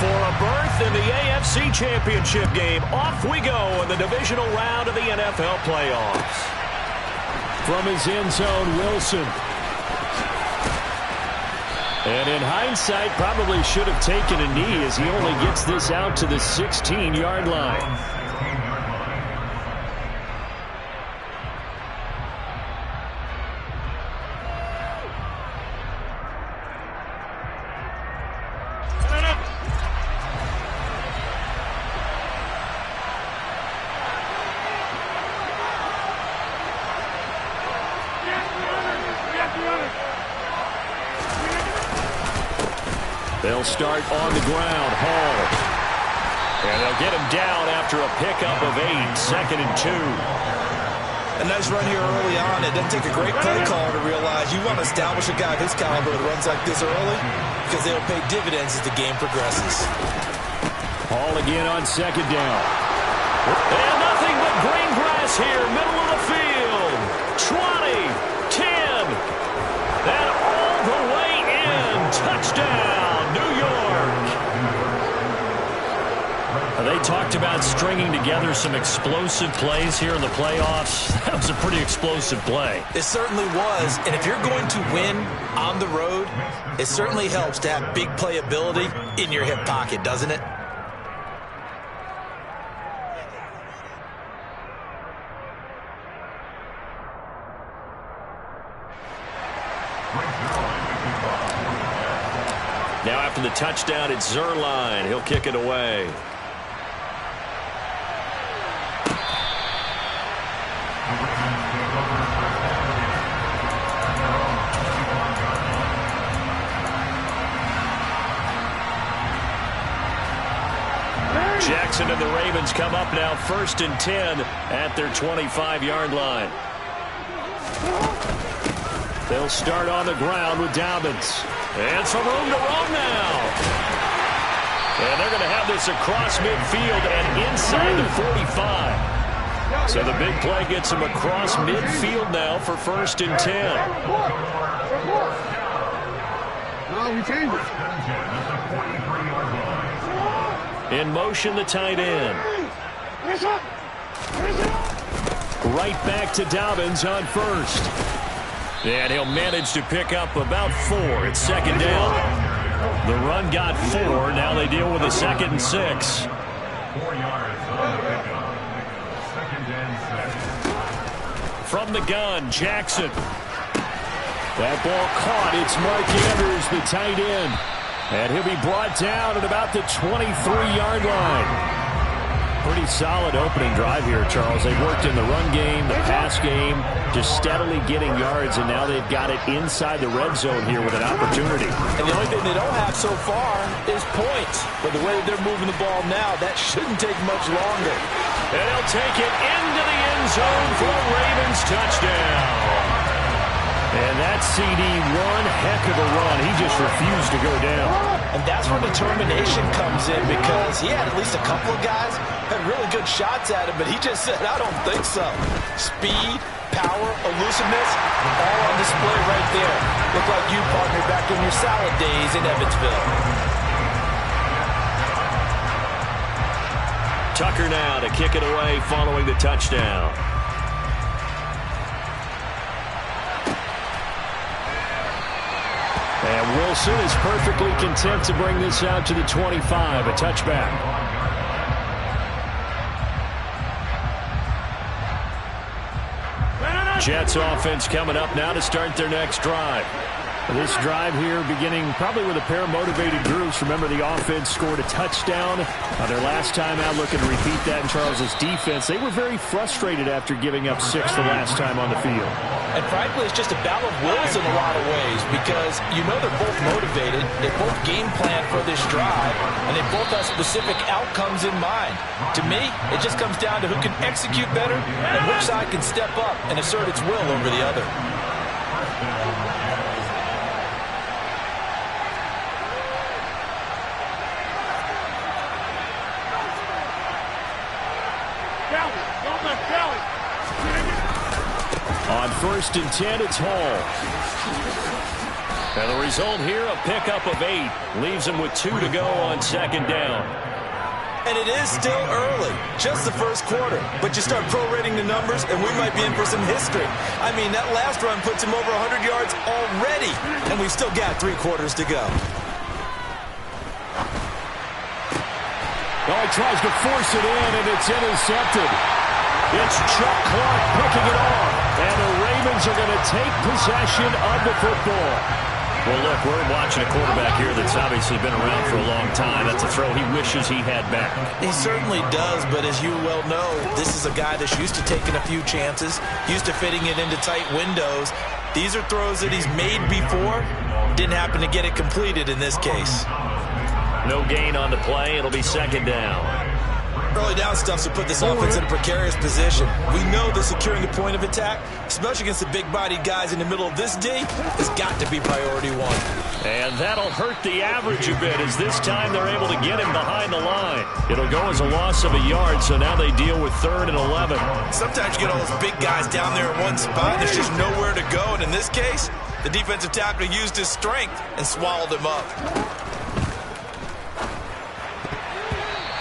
for a berth in the AFC Championship game. Off we go in the divisional round of the NFL playoffs. From his end zone, Wilson. And in hindsight, probably should have taken a knee as he only gets this out to the 16-yard line. They'll start on the ground. Hall. And they'll get him down after a pickup of 8. 2nd and 2. A nice run here early on. It doesn't take a great play call to realize you want to establish a guy of his caliber that runs like this early because they'll pay dividends as the game progresses. Hall again on 2nd down. And nothing but green grass here, middle of the field. 20, 10, and all the way in. Touchdown. They talked about stringing together some explosive plays here in the playoffs. That was a pretty explosive play. It certainly was. And if you're going to win on the road, it certainly helps to have big playability in your hip pocket, doesn't it? Now after the touchdown, it's Zuerlein. He'll kick it away. Jackson and the Ravens come up now 1st and 10 at their 25-yard line. They'll start on the ground with Dobbins. And some room to run now. And they're going to have this across midfield and inside the 45. So the big play gets him across midfield now for 1st and 10. No, we changed it. In motion, the tight end. Right back to Dobbins on 1st. And he'll manage to pick up about 4. It's 2nd down. The run got 4. Now they deal with a 2nd and 6. 4 yards. From the gun, Jackson. That ball caught. It's Mark Andrews, the tight end. And he'll be brought down at about the 23-yard line. Pretty solid opening drive here, Charles. They've worked in the run game, the pass game, just steadily getting yards, and now they've got it inside the red zone here with an opportunity. And the only thing they don't have so far is points. But the way they're moving the ball now, that shouldn't take much longer. And he'll take it into the end zone for a Ravens touchdown. And that CD, one heck of a run. He just refused to go down. And that's where determination comes in, because he had at least a couple of guys had really good shots at him, but he just said, I don't think so. Speed, power, elusiveness, all on display right there. Look like you, partner, back in your salad days in Evansville. Tucker now to kick it away following the touchdown. And Wilson is perfectly content to bring this out to the 25, a touchback. Jets offense coming up now to start their next drive. This drive here beginning probably with a pair of motivated groups. Remember, the offense scored a touchdown their last time out, looking to repeat that in Charles's defense. They were very frustrated after giving up 6 the last time on the field. And frankly, it's just a battle of wills in a lot of ways, because you know they're both motivated, they both game plan for this drive, and they both have specific outcomes in mind. To me, it just comes down to who can execute better and which side can step up and assert its will over the other. On 1st and 10, it's Hall. And the result here, a pickup of 8. Leaves him with 2 to go on 2nd down. And it is still early, just the first quarter. But you start prorating the numbers, and we might be in for some history. I mean, that last run puts him over 100 yards already, and we've still got 3 quarters to go. Oh, he tries to force it in, and it's intercepted. It's Chuck Clark picking it off, and the Ravens are going to take possession of the football. Well, look, we're watching a quarterback here that's obviously been around for a long time. That's a throw he wishes he had back. He certainly does, but as you well know, this is a guy that's used to taking a few chances, used to fitting it into tight windows. These are throws that he's made before. Didn't happen to get it completed in this case. No gain on the play. It'll be 2nd down. Early down stuff to put this offense in a precarious position. We know that securing the point of attack, especially against the big-bodied guys in the middle of this D, has got to be priority 1. And that'll hurt the average a bit, as this time they're able to get him behind the line. It'll go as a loss of a yard, so now they deal with 3rd and 11. Sometimes you get all those big guys down there in one spot, and there's just nowhere to go. And in this case, the defensive tackle used his strength and swallowed him up.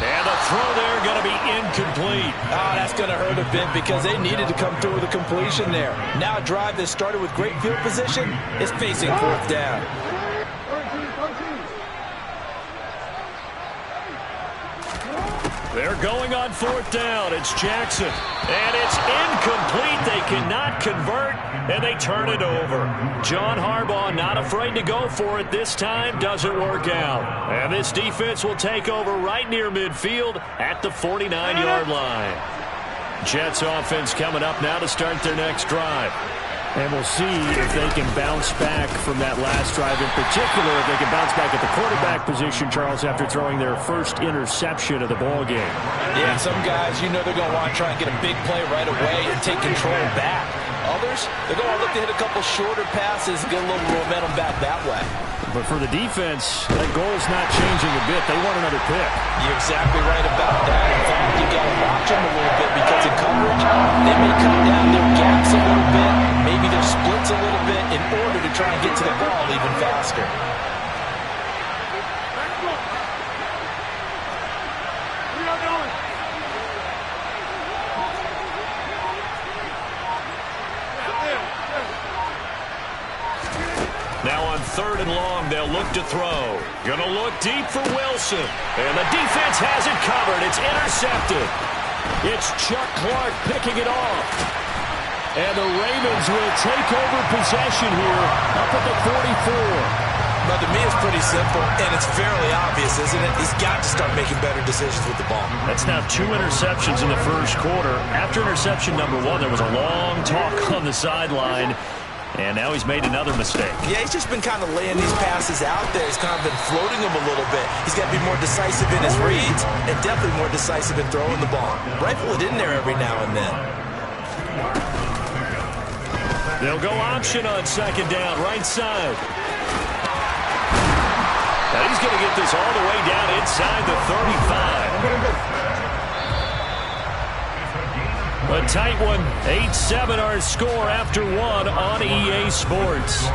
And the throw there going to be incomplete. Oh, that's going to hurt a bit because they needed to come through with a completion there. Now a drive that started with great field position is facing 4th down. They're going on 4th down. It's Jackson. And it's incomplete. They cannot convert, and they turn it over. John Harbaugh not afraid to go for it this time. Doesn't work out. And this defense will take over right near midfield at the 49-yard line. Jets offense coming up now to start their next drive. And we'll see if they can bounce back from that last drive, in particular if they can bounce back at the quarterback position, Charles, after throwing their first interception of the ball game. Yeah, some guys, you know they're going to want to try and get a big play right away and take control back. Others, they're going to look to hit a couple shorter passes and get a little momentum back that way. But for the defense, that goal's not changing a bit. They want another pick. You're exactly right about that. In fact, you got to watch them a little bit because in coverage, they may cut down their gaps a little bit, maybe their splits a little bit in order to try and get to the ball even faster. Now on 3rd and long, they'll look to throw. Gonna look deep for Wilson. And the defense has it covered. It's intercepted. It's Chuck Clark picking it off. And the Ravens will take over possession here up at the 44. But to me, it's pretty simple, and it's fairly obvious, isn't it? He's got to start making better decisions with the ball. That's now 2 interceptions in the first quarter. After interception number 1, there was a long talk on the sideline. And now he's made another mistake. Yeah, he's just been kind of laying these passes out there. He's kind of been floating them a little bit. He's got to be more decisive in his reads and definitely more decisive in throwing the ball. Rifle it in there every now and then. They'll go option on 2nd down, right side. Now he's going to get this all the way down inside the 35. A tight one. 8-7 our score after 1 on EA Sports.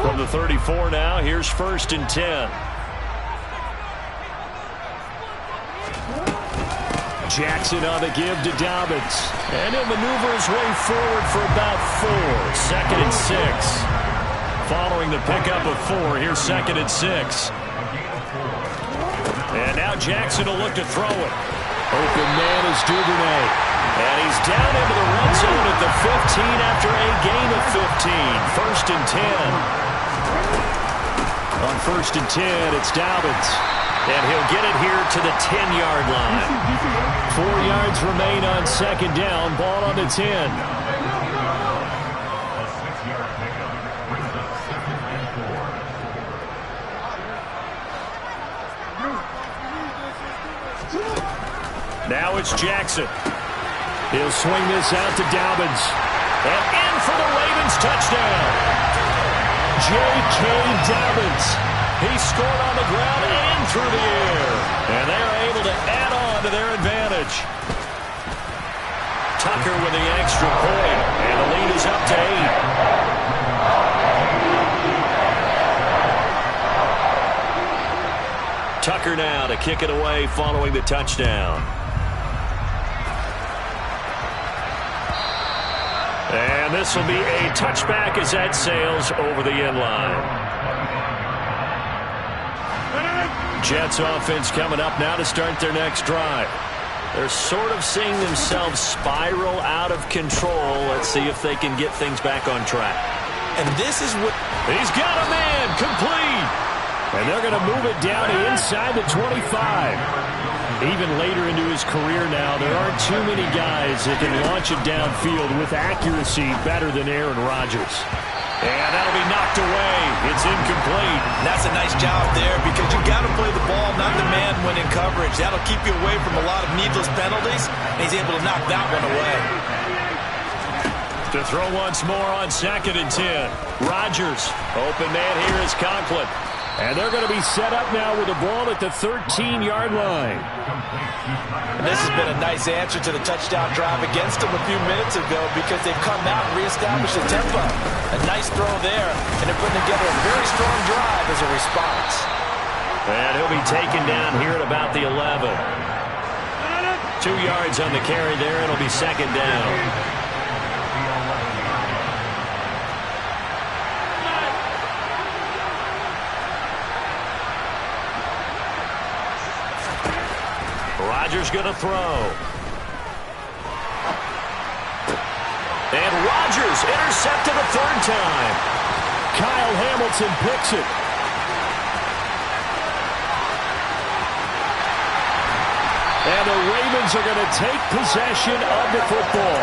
From the 34 now, here's 1st and 10. Jackson on the give to Dobbins. And he'll maneuver his way forward for about 4. 2nd and 6. Following the pickup of 4, here's 2nd and 6. And now Jackson will look to throw it. Open man is Duvernay. And he's down into the red zone at the 15 after a gain of 15. 1st and 10. On 1st and 10, it's Dobbins. And he'll get it here to the 10-yard line. 4 yards remain on 2nd down. Ball on the 10. Now it's Jackson. He'll swing this out to Dobbins. And in for the Ravens touchdown. J.K. Dobbins He scored on the ground and through the air. And they are able to add on to their advantage. Tucker with the extra point. And the lead is up to 8. Tucker now to kick it away following the touchdown. And this will be a touchback as that sails over the end line. Jets offense coming up now to start their next drive. They're sort of seeing themselves spiral out of control. Let's see if they can get things back on track. And this is what... He's got a man complete. And they're going to move it down to inside the 25. Even later into his career now, there aren't too many guys that can launch it downfield with accuracy better than Aaron Rodgers. And that'll be knocked away. It's incomplete. And that's a nice job there because you got to play the ball, not the man when in coverage. That'll keep you away from a lot of needless penalties. And he's able to knock that one away. To throw once more on 2nd and 10. Rodgers. Open man here is Conklin. And they're going to be set up now with the ball at the 13-yard line. And this has been a nice answer to the touchdown drive against them a few minutes ago because they've come out and reestablished the tempo. A nice throw there, and they're putting together a very strong drive as a response. And he'll be taken down here at about the 11. 2 yards on the carry there. It'll be 2nd down. Rodgers going to throw. And Rodgers intercepted a 3rd time. Kyle Hamilton picks it. And the Ravens are going to take possession of the football.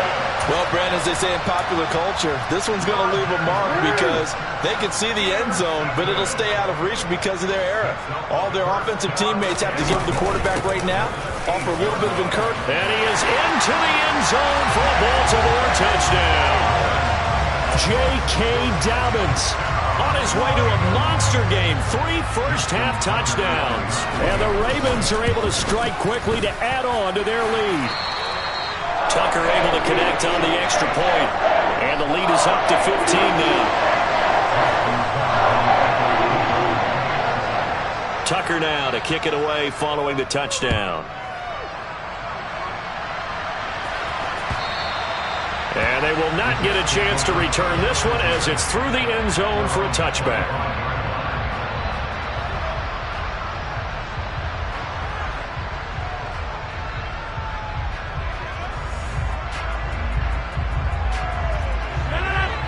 Well, Brandon, as they say in popular culture, this one's going to leave a mark because they can see the end zone, but it'll stay out of reach because of their error. All their offensive teammates have to give the quarterback right now, offer a little bit of encouragement. And he is into the end zone for a Baltimore touchdown. J.K. Dobbins on his way to a monster game. 3 first-half touchdowns. And the Ravens are able to strike quickly to add on to their lead. Tucker able to connect on the extra point. And the lead is up to 15 now. Tucker now to kick it away following the touchdown. And they will not get a chance to return this one as it's through the end zone for a touchback.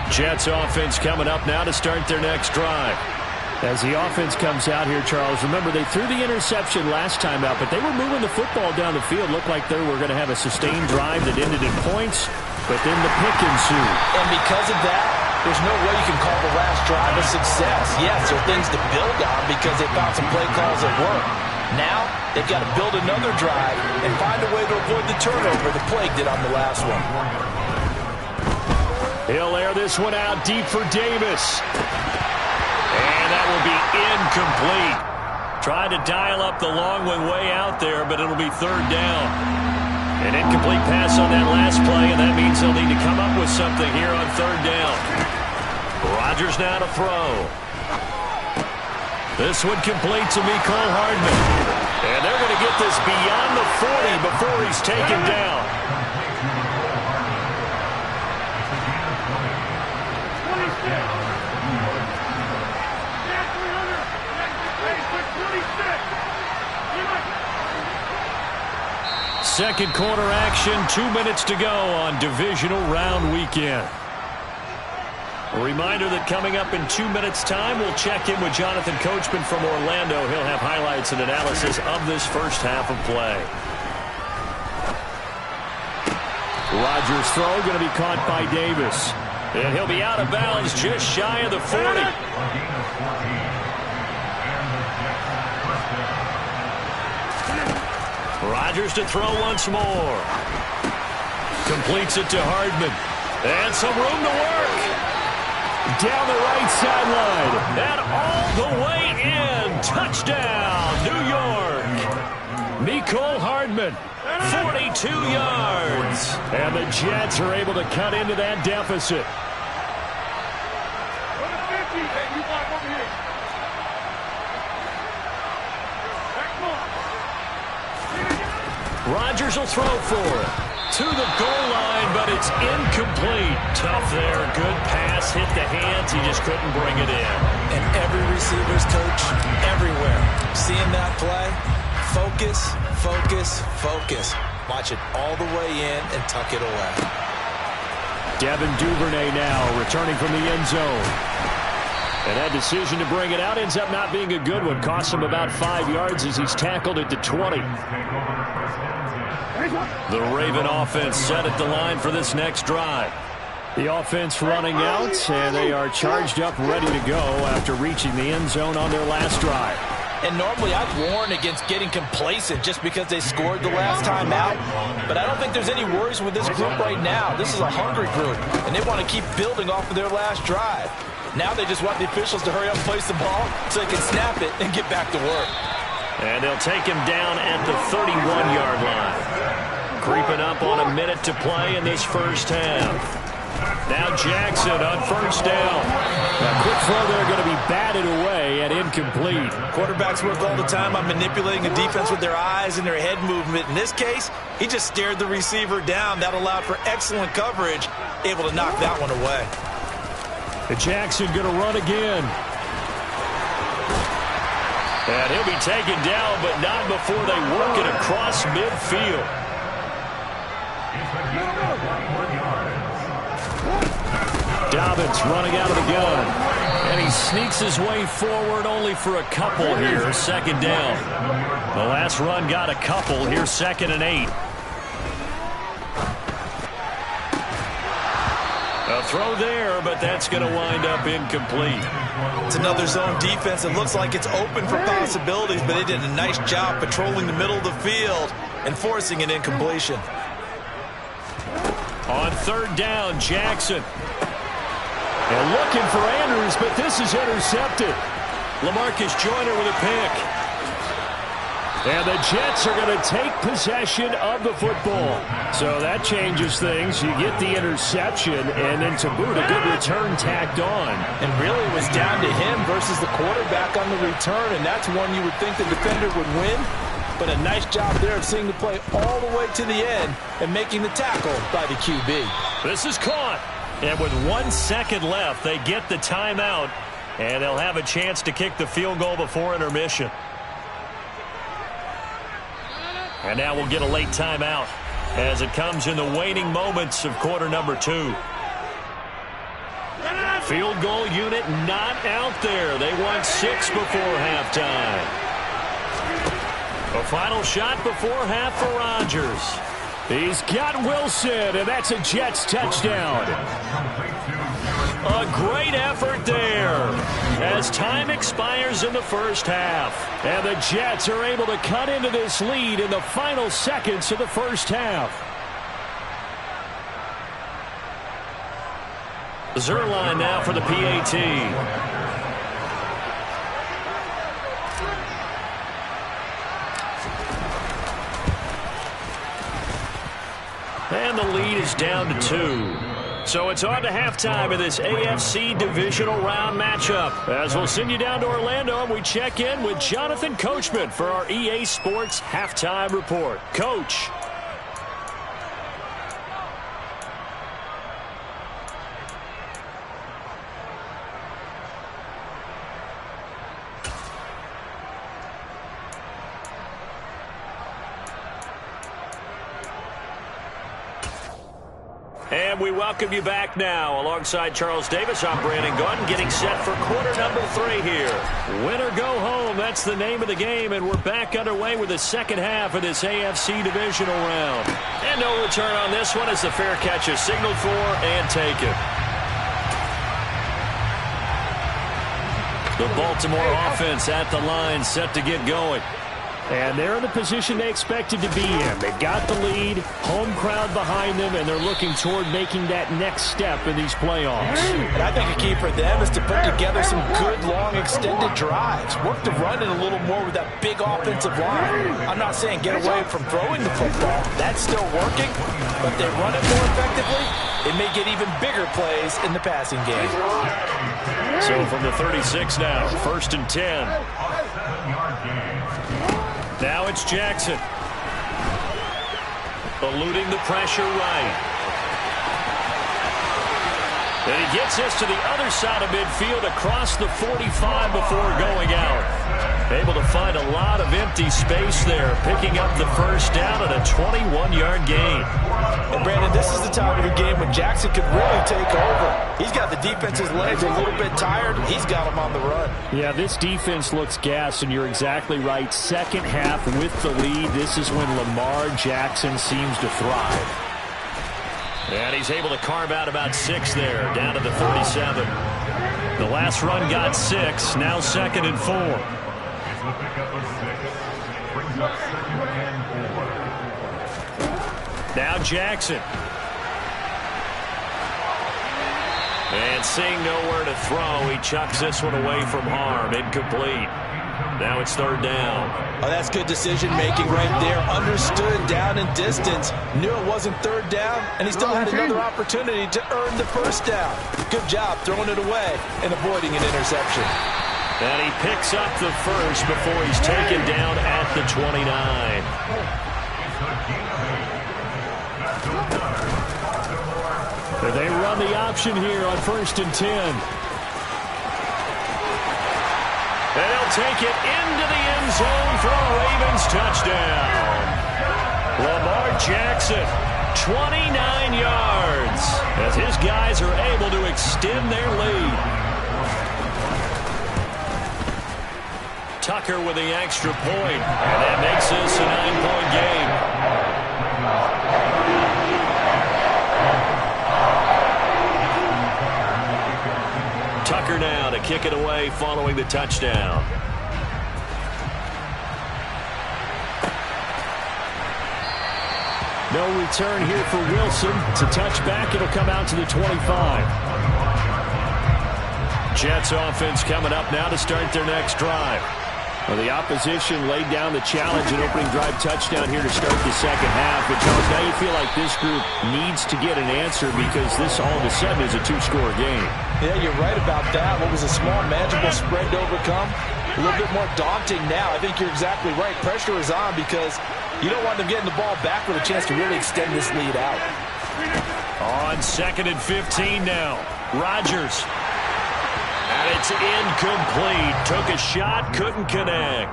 Jets offense coming up now to start their next drive. As the offense comes out here, Charles, remember they threw the interception last time out, but they were moving the football down the field. Looked like they were going to have a sustained drive that ended in points, but then the pick ensued. And because of that, there's no way you can call the last drive a success. Yes, there are things to build on because they found some play calls that work. Now, they've got to build another drive and find a way to avoid the turnover the plague did on the last one. He'll air this one out deep for Davis. And that will be incomplete. Tried to dial up the long one way out there, but it'll be 3rd down. An incomplete pass on that last play, and that means they'll need to come up with something here on 3rd down. Rodgers now to throw. This one complete to Mecole Hardman. And they're going to get this beyond the 40 before he's taken down. Second quarter action, 2 minutes to go on divisional round weekend. A reminder that coming up in 2 minutes' time, we'll check in with Jonathan Coachman from Orlando. He'll have highlights and analysis of this first half of play. Rodgers' throw going to be caught by Davis. And he'll be out of bounds just shy of the 40. Rodgers to throw once more. Completes it to Hardman. And some room to work. Down the right sideline. And all the way in. Touchdown, New York. Mecole Hardman. 42 yards. And the Jets are able to cut into that deficit. Rodgers will throw for it. To the goal line, but it's incomplete. Tough there. Good pass. Hit the hands. He just couldn't bring it in. And every receiver's coach everywhere. Seeing that play, focus, focus, focus. Watch it all the way in and tuck it away. Devin Duvernay now returning from the end zone. And that decision to bring it out ends up not being a good one. Costs him about 5 yards as he's tackled at the 20. The Raven offense set at the line for this next drive. The offense running out, and they are charged up, ready to go after reaching the end zone on their last drive. And normally I'd warn against getting complacent just because they scored the last time out. But I don't think there's any worries with this group right now. This is a hungry group, and they want to keep building off of their last drive. Now they just want the officials to hurry up and place the ball so they can snap it and get back to work. And they'll take him down at the 31-yard line. Creeping up on a minute to play in this first half. Now Jackson on first down. A quick throw there going to be batted away and incomplete. Quarterbacks work all the time on manipulating a defense with their eyes and their head movement. In this case, he just stared the receiver down. That allowed for excellent coverage, able to knock that one away. And Jackson going to run again. And he'll be taken down, but not before they work it across midfield. Dobbins running out of the gun. And he sneaks his way forward only for a couple here. Second down. The last run got a couple. Here's 2nd and 8. A throw there, but that's going to wind up incomplete. It's another zone defense. It looks like it's open for possibilities, but they did a nice job patrolling the middle of the field and forcing an incompletion. On 3rd down, Jackson. And looking for Andrews, but this is intercepted. LaMarcus Joyner with a pick. And the Jets are going to take possession of the football. So that changes things. You get the interception, and then to boot, a good return tacked on. And really it was down to him versus the quarterback on the return, and that's one you would think the defender would win. But a nice job there of seeing the play all the way to the end and making the tackle by the QB. This is caught. And with 1 second left, they get the timeout, and they'll have a chance to kick the field goal before intermission. And now we'll get a late timeout as it comes in the waning moments of quarter number 2. Field goal unit not out there. They won 6 before halftime. A final shot before half for Rodgers. He's got Wilson, and that's a Jets touchdown. A great effort there as time expires in the first half. And the Jets are able to cut into this lead in the final seconds of the first half. Zerline now for the PAT. And the lead is down to 2. So it's on to halftime of this AFC divisional round matchup. As we'll send you down to Orlando, and we check in with Jonathan Coachman for our EA Sports Halftime Report. Coach. And we welcome you back now. Alongside Charles Davis, I'm Brandon Gordon, getting set for quarter number 3 here. Win or go home, that's the name of the game, and we're back underway with the second half of this AFC divisional round. And no return on this one as the fair catch is signaled for and taken. The Baltimore offense at the line, set to get going. And they're in the position they expected to be in. They've got the lead, home crowd behind them, and they're looking toward making that next step in these playoffs. And I think a key for them is to put together some good, long, extended drives. Work to run it a little more with that big offensive line. I'm not saying get away from throwing the football. That's still working, but they run it more effectively. It may get even bigger plays in the passing game. So from the 36 now, 1st and 10. Now it's Jackson. Eluding the pressure right. And he gets this to the other side of midfield across the 45 before going out. Able to find a lot of empty space there, picking up the first down at a 21-yard gain. And Brandon, this is the time of the game when Jackson could really take over. He's got the defense's legs a little bit tired. He's got them on the run. Yeah, this defense looks gassed, and you're exactly right. Second half with the lead, this is when Lamar Jackson seems to thrive. And he's able to carve out about 6 there, down to the 37. The last run got 6, now 2nd and 4. Now Jackson. And seeing nowhere to throw, he chucks this one away from harm. Incomplete. Now it's 3rd down. Oh, that's good decision-making right there. Understood down and distance. Knew it wasn't 3rd down, and he still had another opportunity to earn the first down. Good job throwing it away and avoiding an interception. And he picks up the first before he's taken down at the 29. They run the option here on 1st and 10. And he'll take it into the end zone for a Ravens touchdown. Lamar Jackson, 29 yards, as his guys are able to extend their lead. Tucker with the extra point, and that makes this a 9-point game. Tucker now to kick it away following the touchdown. No return here for Wilson. It's a touchback. It'll come out to the 25. Jets offense coming up now to start their next drive. Well, the opposition laid down the challenge and opening drive touchdown here to start the second half. But, Jones, now you feel like this group needs to get an answer because this all of a sudden is a 2-score game. Yeah, you're right about that. What was a small, manageable spread to overcome? A little bit more daunting now. I think you're exactly right. Pressure is on because you don't want them getting the ball back with a chance to really extend this lead out. On 2nd and 15 now. Rodgers. And it's incomplete. Took a shot, couldn't connect.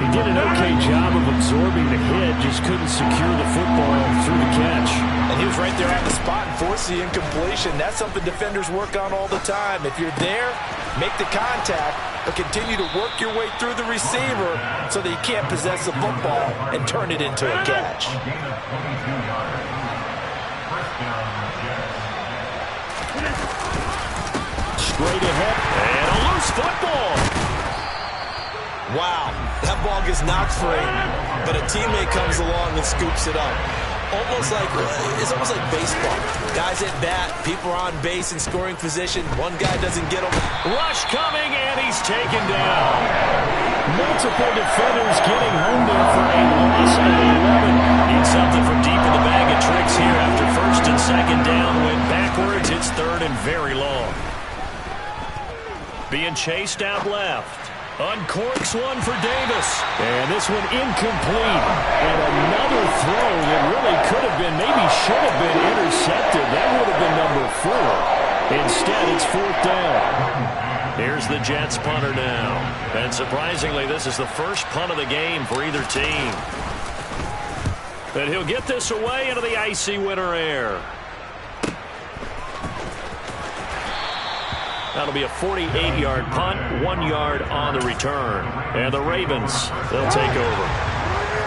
He did an okay job of absorbing the hit, just couldn't secure the football through the catch. And he was right there on the spot and forced the incompletion. That's something defenders work on all the time. If you're there, make the contact, but continue to work your way through the receiver so that you can't possess the football and turn it into a catch. Straight ahead. And a loose football. Wow, that ball gets knocked free, but a teammate comes along and scoops it up. It's almost like baseball. Guys at bat, people are on base in scoring position. One guy doesn't get him. Rush coming, and he's taken down. Multiple defenders getting home there for a loss of 11. Need something from deep in the bag of tricks here after 1st and 2nd down. Went backwards. It's 3rd and very long. Being chased out left. Uncorks one for Davis. And this one incomplete. And another throw that really could have been, maybe should have been intercepted. That would have been number 4. Instead, it's 4th down. Here's the Jets punter now. And surprisingly, this is the first punt of the game for either team. And he'll get this away into the icy winter air. That'll be a 48-yard punt, 1 yard on the return. And the Ravens, they'll take over.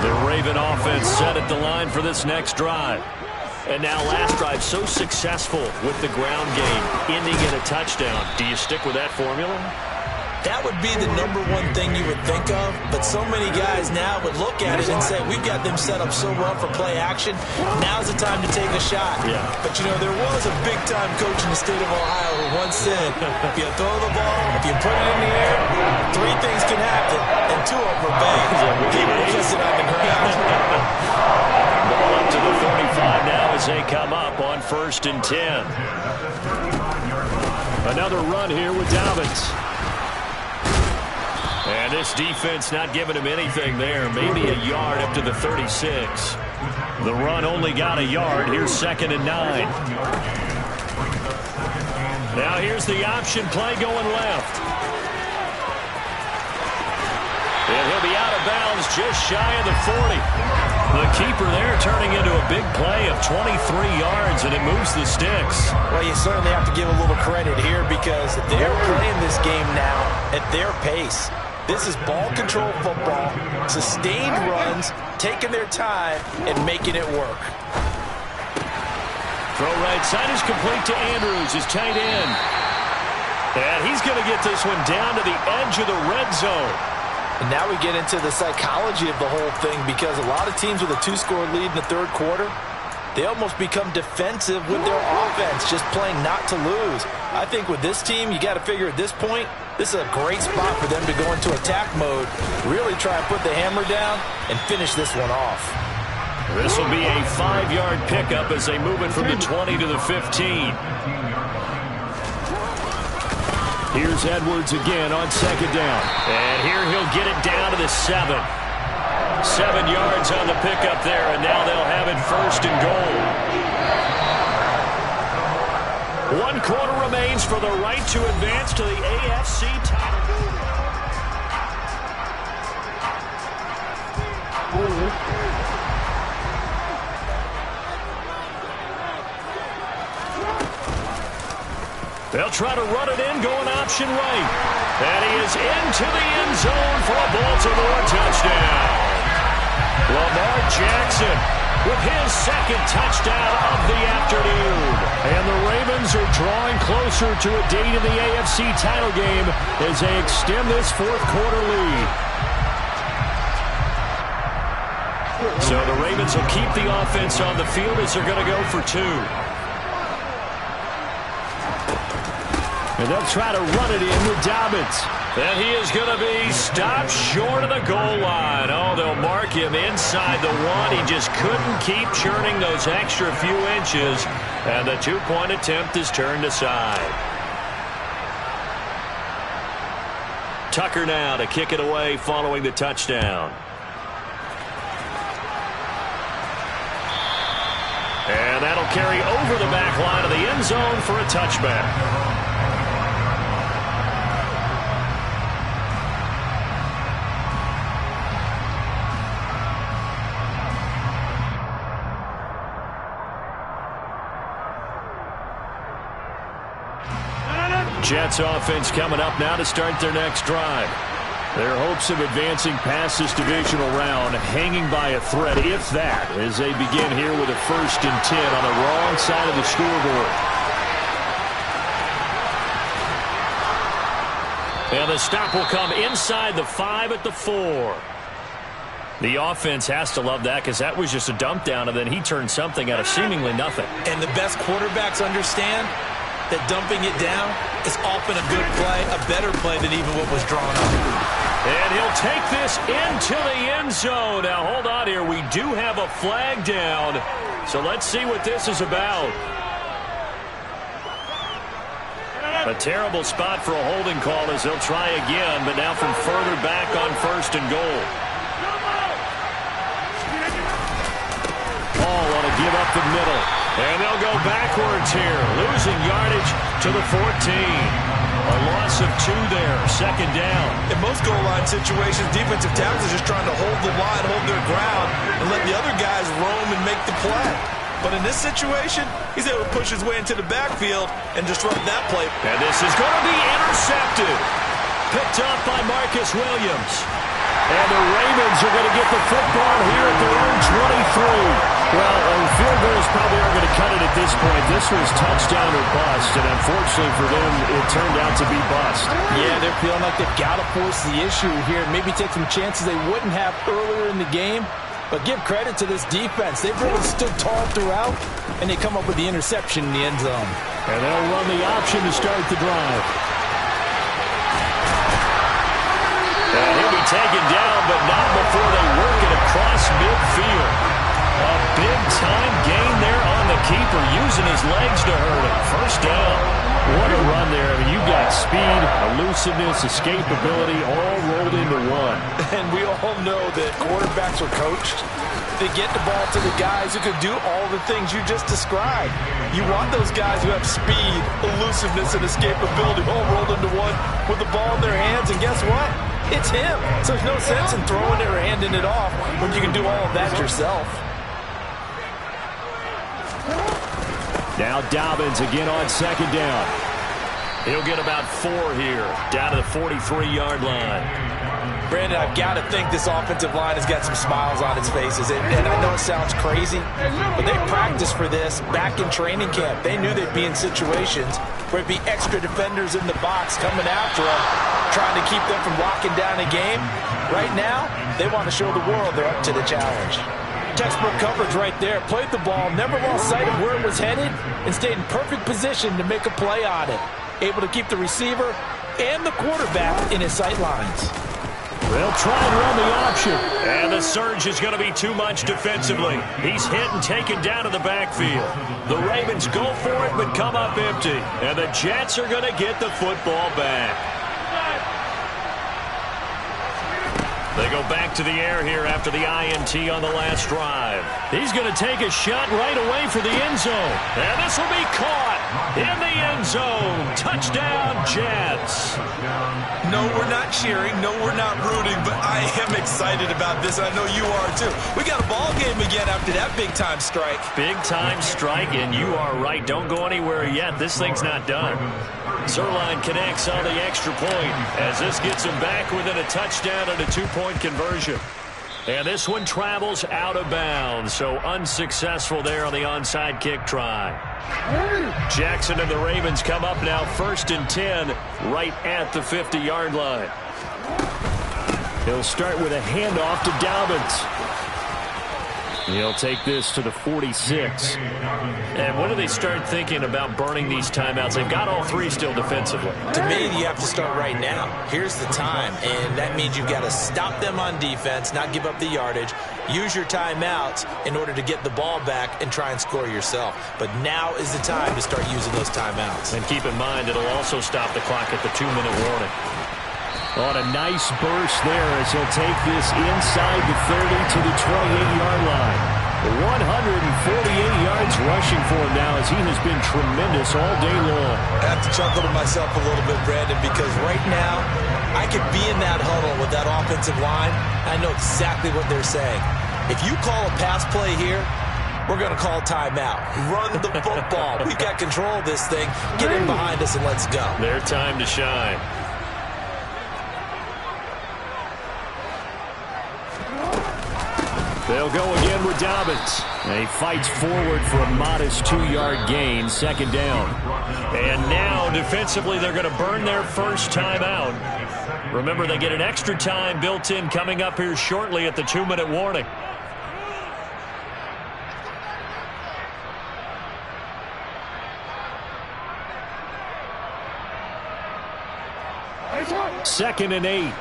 The Raven offense set at the line for this next drive. And now last drive so successful with the ground game, ending in a touchdown. Do you stick with that formula? That would be the number one thing you would think of, but so many guys now would look at it and say, we've got them set up so well for play action, now's the time to take a shot. Yeah. But, you know, there was a big-time coach in the state of Ohio who once said, if you throw the ball, if you put it in the air, 3 things can happen, and 2 of them are bad. He would just sit on the ground. Ball up to the 45 now as they come up on 1st and 10. Another run here with Dobbins. And this defense not giving him anything there. Maybe a yard up to the 36. The run only got a yard. Here's 2nd and 9. Now here's the option play going left. And he'll be out of bounds just shy of the 40. The keeper there turning into a big play of 23 yards, and it moves the sticks. Well, you certainly have to give a little credit here because they're playing this game now at their pace. This is ball control football, sustained runs, taking their time, and making it work. Throw right side is complete to Andrews, his tight end. And he's going to get this one down to the edge of the red zone. And now we get into the psychology of the whole thing because a lot of teams with a 2-score lead in the 3rd quarter, they almost become defensive with their offense, just playing not to lose. I think with this team, you got to figure at this point, this is a great spot for them to go into attack mode, really try and put the hammer down and finish this one off. This will be a 5-yard pickup as they move it from the 20 to the 15. Here's Edwards again on 2nd down. And here he'll get it down to the 7. 7 yards on the pickup there, and now they'll have it 1st and goal. 1 quarter remains for the right to advance to the AFC title. They'll try to run it in, going option right. And he is into the end zone for a Baltimore touchdown. Lamar Jackson with his 2nd touchdown of the afternoon. And the Ravens are drawing closer to a date in the AFC title game as they extend this 4th quarter lead. So the Ravens will keep the offense on the field as they're going to go for 2. And they'll try to run it in with Dobbins. And he is going to be stopped short of the goal line. Oh, they'll mark him inside the 1. He just couldn't keep churning those extra few inches. And the 2-point attempt is turned aside. Tucker now to kick it away following the touchdown. And that'll carry over the back line of the end zone for a touchback. Jets offense coming up now to start their next drive. Their hopes of advancing past this divisional round hanging by a thread, if that, as they begin here with a 1st and 10 on the wrong side of the scoreboard. And the stop will come inside the 5 at the 4. The offense has to love that because that was just a dump down, and then he turned something out of seemingly nothing. And the best quarterbacks understand that dumping it down is often a good play, a better play than even what was drawn up. And he'll take this into the end zone. Now, hold on here. We do have a flag down, so let's see what this is about. A terrible spot for a holding call as they'll try again, but now from further back on 1st and goal. Ball on a give up the middle. And they'll go backwards here, losing yardage to the 14. A loss of 2 there, 2nd down. In most goal line situations, defensive tackles are just trying to hold the line, hold their ground, and let the other guys roam and make the play. But in this situation, he's able to push his way into the backfield and disrupt that play. And this is going to be intercepted. Picked up by Marcus Williams. And the Ravens are going to get the football here at their own 23. Well, a field goal is probably aren't going to cut it at this point. This was touchdown or bust, and unfortunately for them, it turned out to be bust. Yeah, they're feeling like they've got to force the issue here. Maybe take some chances they wouldn't have earlier in the game. But give credit to this defense. They've really stood tall throughout, and they come up with the interception in the end zone. And they'll run the option to start the drive. And he'll be taken down, but not before they work it across midfield. A big-time gain there on the keeper, using his legs to hurt him. First down. What a run there. I mean, you've got speed, elusiveness, escapability all rolled into one. And we all know that quarterbacks are coached to get the ball to the guys who can do all the things you just described. You want those guys who have speed, elusiveness, and escapability all rolled into one with the ball in their hands. And guess what? It's him. So there's no sense in throwing it or handing it off when you can do all of that yourself. Now Dobbins again on second down. He'll get about 4 here, down to the 43-yard line. Brandon, I've got to think this offensive line has got some smiles on its faces. And I know it sounds crazy, but they practiced for this back in training camp. They knew they'd be in situations where it'd be extra defenders in the box coming after them, trying to keep them from locking down a game. Right now, they want to show the world they're up to the challenge. Textbook coverage right there. Played the ball, never lost sight of where it was headed, and stayed in perfect position to make a play on it. Able to keep the receiver and the quarterback in his sight lines. They'll try and run the option. And the surge is going to be too much defensively. He's hit and taken down to the backfield. The Ravens go for it but come up empty. And the Jets are going to get the football back. They go back to the air here after the INT on the last drive. He's going to take a shot right away for the end zone. And this will be caught in the end zone. Touchdown, Jets. No, we're not cheering. No, we're not rooting. But I am excited about this. I know you are, too. We got a ball game again after that big-time strike. Big-time strike, and you are right. Don't go anywhere yet. This thing's not done. Zerline connects on the extra point as this gets him back within a touchdown and a 2-point conversion. And this one travels out of bounds, so unsuccessful there on the onside kick try. Jackson and the Ravens come up now 1st and 10 right at the 50-yard line. He'll start with a handoff to Dobbins. He'll take this to the 46. And when do they start thinking about burning these timeouts? They've got all 3 still defensively. To me, you have to start right now. Here's the time, and that means you've got to stop them on defense, not give up the yardage, use your timeouts in order to get the ball back and try and score yourself. But now is the time to start using those timeouts. And keep in mind, it'll also stop the clock at the 2-minute warning. On a nice burst there as he'll take this inside the 30 to the 28-yard line. 148 yards rushing for him now as he has been tremendous all day long. I have to chuckle to myself a little bit, Brandon, because right now I could be in that huddle with that offensive line. I know exactly what they're saying. If you call a pass play here, we're going to call timeout. Run the football. We've got control of this thing. Get in behind us and let's go. Their time to shine. They'll go again with Dobbins. And he fights forward for a modest 2-yard gain, 2nd down. And now, defensively, they're going to burn their first time out. Remember, they get an extra time built in coming up here shortly at the 2-minute warning. Second and 8.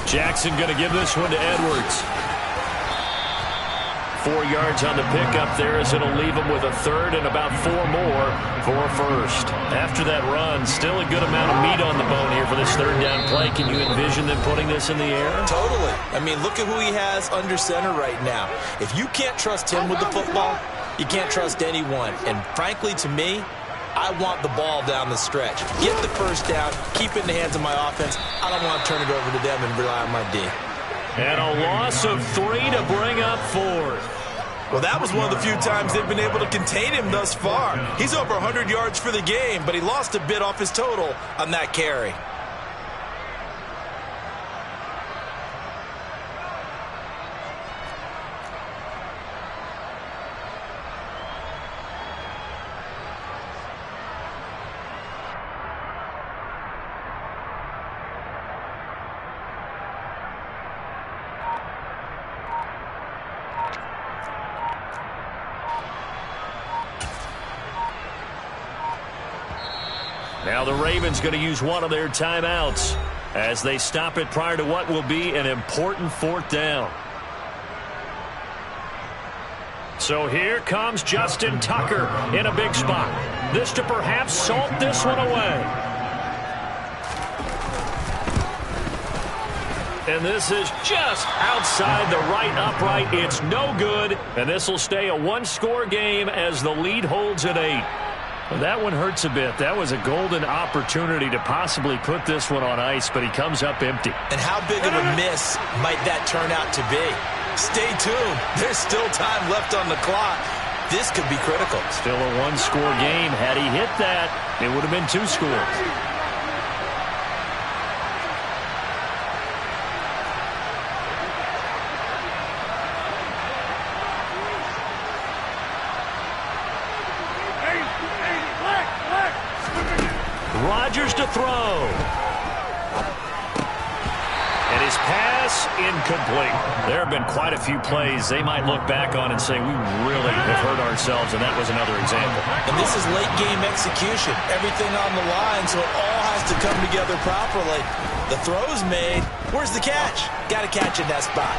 Jackson going to give this one to Edwards. 4 yards on the pickup there as it'll leave him with a 3rd and about 4 more for a 1st. After that run, still a good amount of meat on the bone here for this 3rd down play. Can you envision them putting this in the air? Totally. I mean, look at who he has under center right now. If you can't trust him with the football, you can't trust anyone. And frankly, to me, I want the ball down the stretch. Get the 1st down, keep it in the hands of my offense. I don't want to turn it over to them and rely on my D. And a loss of 3 to bring up 4th. Well, that was one of the few times they've been able to contain him thus far. He's over 100 yards for the game, but he lost a bit off his total on that carry. Now the Ravens going to use one of their timeouts as they stop it prior to what will be an important fourth down. So here comes Justin Tucker in a big spot. This to perhaps salt this one away. And this is just outside the right upright. It's no good. And this will stay a one-score game as the lead holds at 8. Well, that one hurts a bit. That was a golden opportunity to possibly put this one on ice, but he comes up empty. And how big of a miss might that turn out to be? Stay tuned. There's still time left on the clock. This could be critical. Still a one-score game. Had he hit that, it would have been 2 scores. Rodgers to throw. And his pass incomplete. There have been quite a few plays they might look back on and say, we really have hurt ourselves, and that was another example. And this is late-game execution. Everything on the line, so it all has to come together properly. The throw's made. Where's the catch? Got to catch in that spot.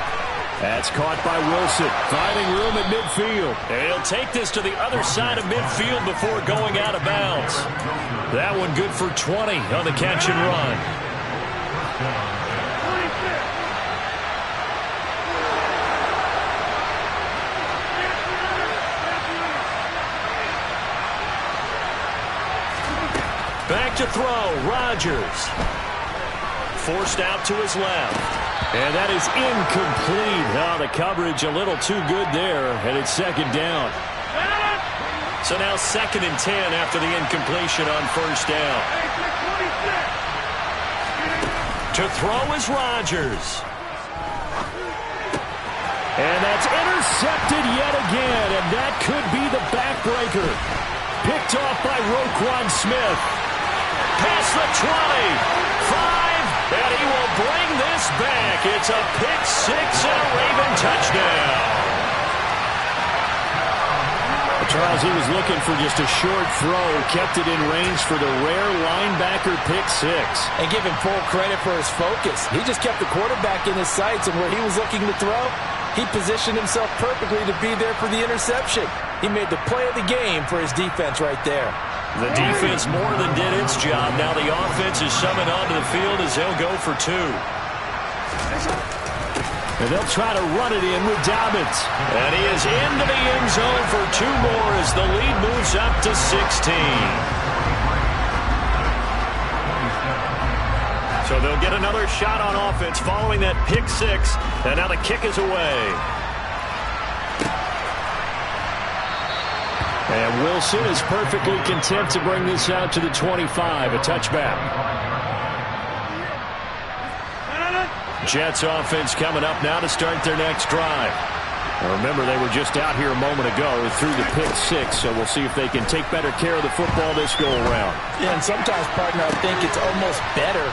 That's caught by Wilson. Finding room at midfield. And he'll take this to the other side of midfield before going out of bounds. That one good for 20 on the catch and run. Back to throw. Rodgers. Forced out to his left. And that is incomplete. Oh, the coverage a little too good there, and it's second down. So now 2nd and 10 after the incompletion on first down. To throw is Rodgers. And that's intercepted yet again, and that could be the backbreaker. Picked off by Roquan Smith. Past the 20. 5. And he will bring this back. It's a pick 6 and a Raven touchdown. Charles, he was looking for just a short throw. Kept it in range for the rare linebacker pick 6. And give him full credit for his focus. He just kept the quarterback in his sights, and where he was looking to throw, he positioned himself perfectly to be there for the interception. He made the play of the game for his defense right there. The defense more than did its job. Now the offense is summoned onto the field as they'll go for 2. And they'll try to run it in with Dobbins. And he is into the end zone for 2 more as the lead moves up to 16. So they'll get another shot on offense following that pick 6. And now the kick is away. And Wilson is perfectly content to bring this out to the 25, a touchback. Jets offense coming up now to start their next drive. Now remember, they were just out here a moment ago through the pick 6, so we'll see if they can take better care of the football this go around. Yeah, and sometimes, partner, I think it's almost better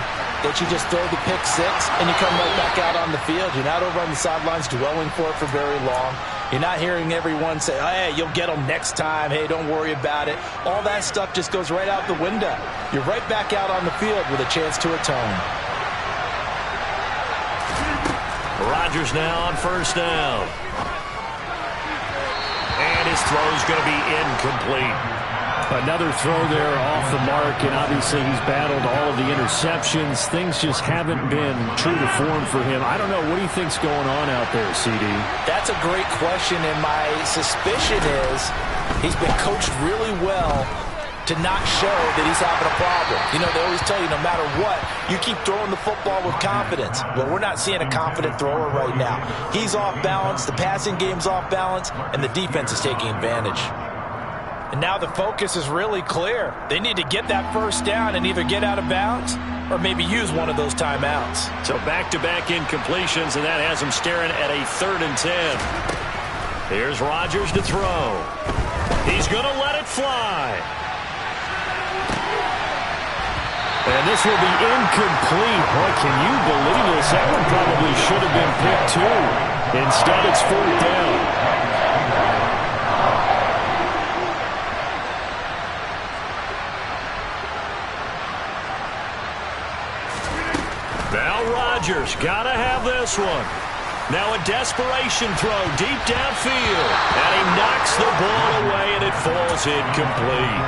that you just throw the pick 6 and you come right back out on the field. You're not over on the sidelines dwelling for it for very long. You're not hearing everyone say, hey, you'll get them next time. Hey, don't worry about it. All that stuff just goes right out the window. You're right back out on the field with a chance to atone. Rodgers now on first down. And his throw's going to be incomplete. Another throw there off the mark, and obviously he's battled all of the interceptions. Things just haven't been true to form for him. I don't know. What do you think's going on out there, CD? That's a great question, and my suspicion is he's been coached really well to not show that he's having a problem. You know, they always tell you no matter what, you keep throwing the football with confidence. Well, we're not seeing a confident thrower right now. He's off balance, the passing game's off balance, and the defense is taking advantage. And now the focus is really clear. They need to get that first down and either get out of bounds or maybe use one of those timeouts. So back-to-back incompletions, and that has them staring at a 3rd and 10. Here's Rodgers to throw. He's going to let it fly. And this will be incomplete. Boy, can you believe this? That one probably should have been picked 2. Instead, it's 4th down. Rodgers. Gotta have this one. Now a desperation throw deep downfield. And he knocks the ball away, and it falls incomplete.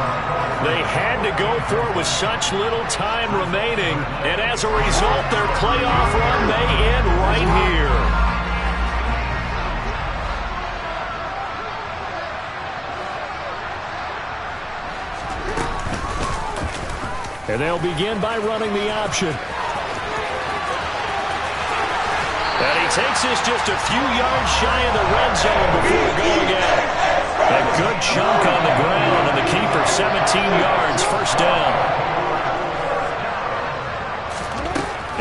They had to go for it with such little time remaining. And as a result, their playoff run may end right here. And they'll begin by running the option. And he takes this just a few yards shy of the red zone before going out. A good chunk on the ground, and the keeper 17 yards, first down.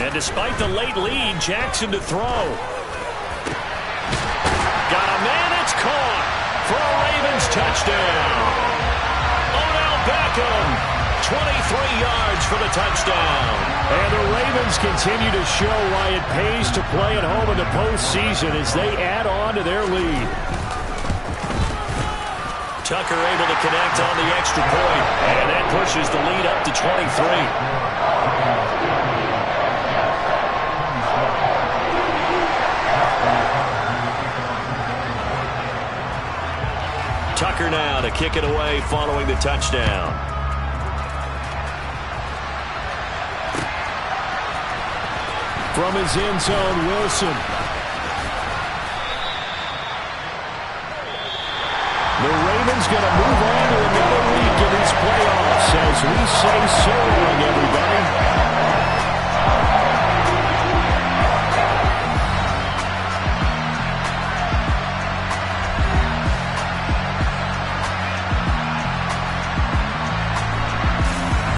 And despite the late lead, Jackson to throw. Got a man, it's caught for a Ravens touchdown. Odell Beckham. 23 yards for the touchdown. And the Ravens continue to show why it pays to play at home in the postseason as they add on to their lead. Tucker able to connect on the extra point, and that pushes the lead up to 23. Tucker now to kick it away following the touchdown. From his end zone, Wilson. The Ravens going to move on to another week in these playoffs as we say so long